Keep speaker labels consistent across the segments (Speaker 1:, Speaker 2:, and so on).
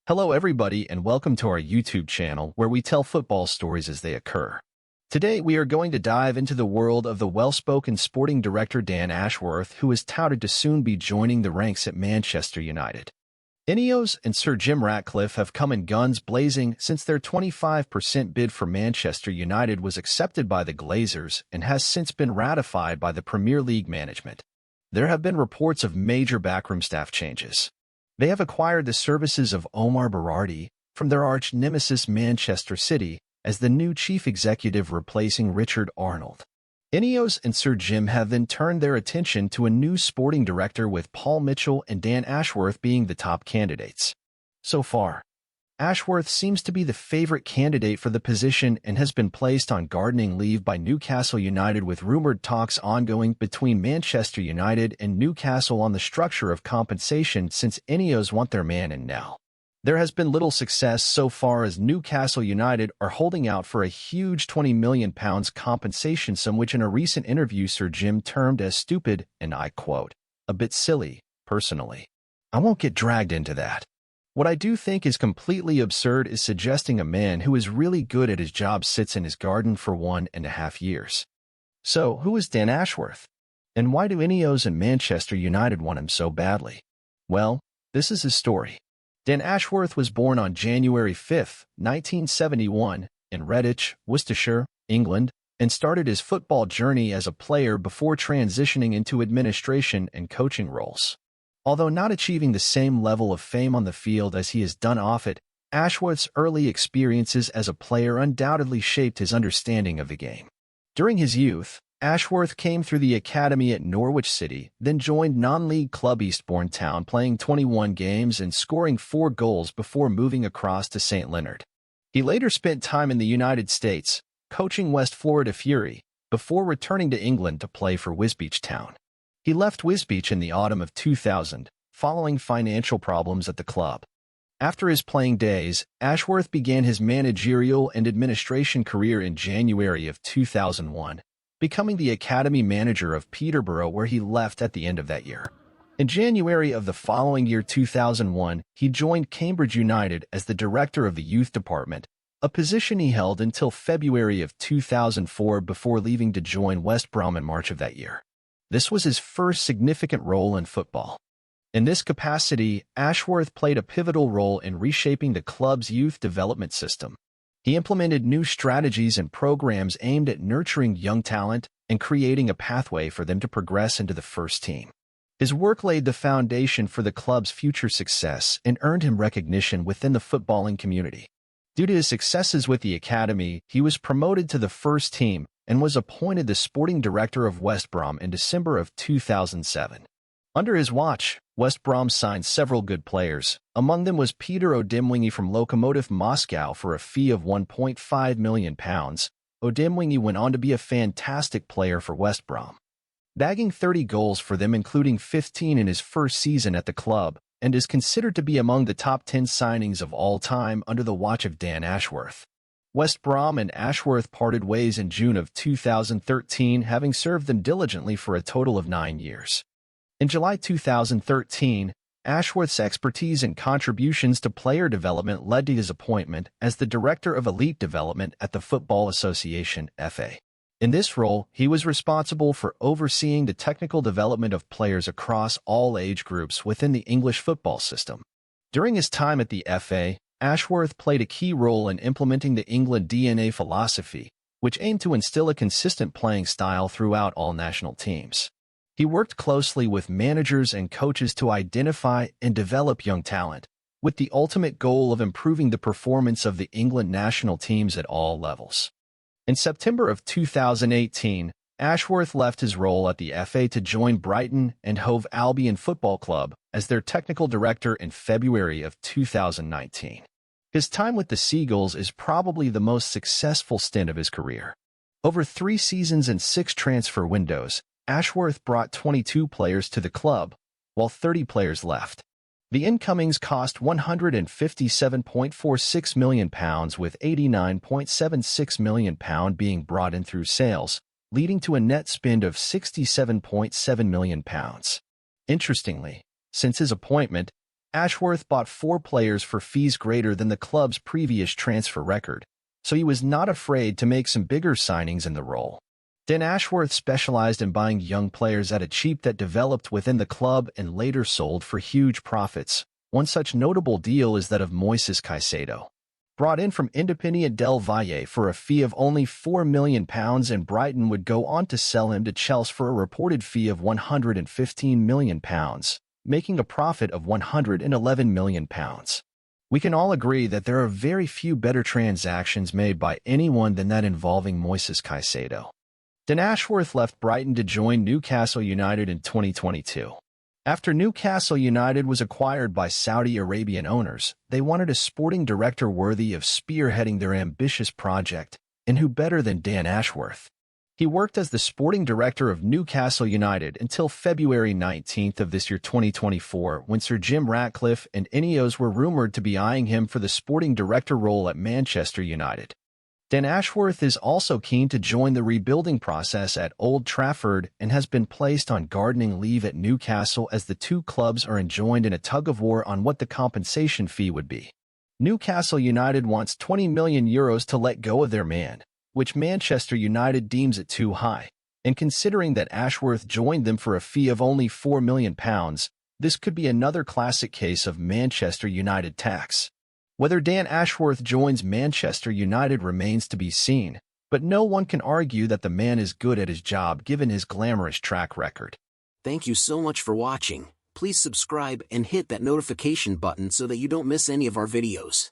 Speaker 1: Hello everybody and welcome to our YouTube channel where we tell football stories as they occur. Today we are going to dive into the world of the well-spoken sporting director Dan Ashworth, who is touted to soon be joining the ranks at Manchester United. Ineos and Sir Jim Ratcliffe have come in guns blazing since their 25% bid for Manchester United was accepted by the Glazers and has since been ratified by the Premier League management. There have been reports of major backroom staff changes. They have acquired the services of Omar Berardi from their arch-nemesis Manchester City as the new chief executive replacing Richard Arnold. Ineos and Sir Jim have then turned their attention to a new sporting director, with Paul Mitchell and Dan Ashworth being the top candidates. So far, Ashworth seems to be the favorite candidate for the position and has been placed on gardening leave by Newcastle United, with rumored talks ongoing between Manchester United and Newcastle on the structure of compensation, since Ineos want their man in now. There has been little success so far, as Newcastle United are holding out for a huge £20 million compensation sum, which in a recent interview Sir Jim termed as stupid and, I quote, "a bit silly, personally. I won't get dragged into that. What I do think is completely absurd is suggesting a man who is really good at his job sits in his garden for 1.5 years. So, who is Dan Ashworth? And why do Ineos and Manchester United want him so badly? Well, this is his story. Dan Ashworth was born on January 5, 1971, in Redditch, Worcestershire, England, and started his football journey as a player before transitioning into administration and coaching roles. Although not achieving the same level of fame on the field as he has done off it, Ashworth's early experiences as a player undoubtedly shaped his understanding of the game. During his youth, Ashworth came through the academy at Norwich City, then joined non-league club Eastbourne Town, playing 21 games and scoring 4 goals before moving across to St. Leonard. He later spent time in the United States, coaching West Florida Fury, before returning to England to play for Wisbech Town. He left Wisbech in the autumn of 2000, following financial problems at the club. After his playing days, Ashworth began his managerial and administration career in January of 2001, becoming the academy manager of Peterborough, where he left at the end of that year. In January of the following year, 2001, he joined Cambridge United as the director of the youth department, a position he held until February of 2004 before leaving to join West Brom in March of that year. This was his first significant role in football. In this capacity, Ashworth played a pivotal role in reshaping the club's youth development system. He implemented new strategies and programs aimed at nurturing young talent and creating a pathway for them to progress into the first team. His work laid the foundation for the club's future success and earned him recognition within the footballing community. Due to his successes with the academy, he was promoted to the first team and was appointed the sporting director of West Brom in December of 2007. Under his watch, West Brom signed several good players. Among them was Peter Odemwingie from Lokomotiv Moscow for a fee of £1.5 million. Odemwingie went on to be a fantastic player for West Brom, bagging 30 goals for them, including 15 in his first season at the club, and is considered to be among the top 10 signings of all time under the watch of Dan Ashworth. West Brom and Ashworth parted ways in June of 2013, having served them diligently for a total of 9 years. In July 2013, Ashworth's expertise and contributions to player development led to his appointment as the Director of Elite Development at the Football Association (FA). In this role, he was responsible for overseeing the technical development of players across all age groups within the English football system. During his time at the FA, Ashworth played a key role in implementing the England DNA philosophy, which aimed to instill a consistent playing style throughout all national teams. He worked closely with managers and coaches to identify and develop young talent, with the ultimate goal of improving the performance of the England national teams at all levels. In September of 2018, Ashworth left his role at the FA to join Brighton and Hove Albion Football Club as their technical director in February of 2019. His time with the Seagulls is probably the most successful stint of his career. Over 3 seasons and 6 transfer windows, Ashworth brought 22 players to the club, while 30 players left. The incomings cost £157.46 million, with £89.76 million being brought in through sales, leading to a net spend of £67.7 million. Interestingly, since his appointment, Ashworth bought 4 players for fees greater than the club's previous transfer record, so he was not afraid to make some bigger signings in the role. Dan Ashworth specialized in buying young players at a cheap that developed within the club and later sold for huge profits. One such notable deal is that of Moises Caicedo. Brought in from Independiente del Valle for a fee of only £4 million, and Brighton would go on to sell him to Chelsea for a reported fee of £115 million, making a profit of £111 million. We can all agree that there are very few better transactions made by anyone than that involving Moises Caicedo. Dan Ashworth left Brighton to join Newcastle United in 2022. After Newcastle United was acquired by Saudi Arabian owners, they wanted a sporting director worthy of spearheading their ambitious project, and who better than Dan Ashworth? He worked as the sporting director of Newcastle United until February 19th of this year 2024, when Sir Jim Ratcliffe and Ineos were rumored to be eyeing him for the sporting director role at Manchester United. Dan Ashworth is also keen to join the rebuilding process at Old Trafford and has been placed on gardening leave at Newcastle as the two clubs are enjoined in a tug-of-war on what the compensation fee would be. Newcastle United wants €20 million to let go of their man, which Manchester United deems it too high, and considering that Ashworth joined them for a fee of only £4 million, this could be another classic case of Manchester United tax. Whether Dan Ashworth joins Manchester United remains to be seen, but no one can argue that the man is good at his job given his glamorous track record.
Speaker 2: Thank you so much for watching. Please subscribe and hit that notification button so that you don't miss any of our videos.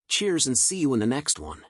Speaker 2: Cheers and see you in the next one.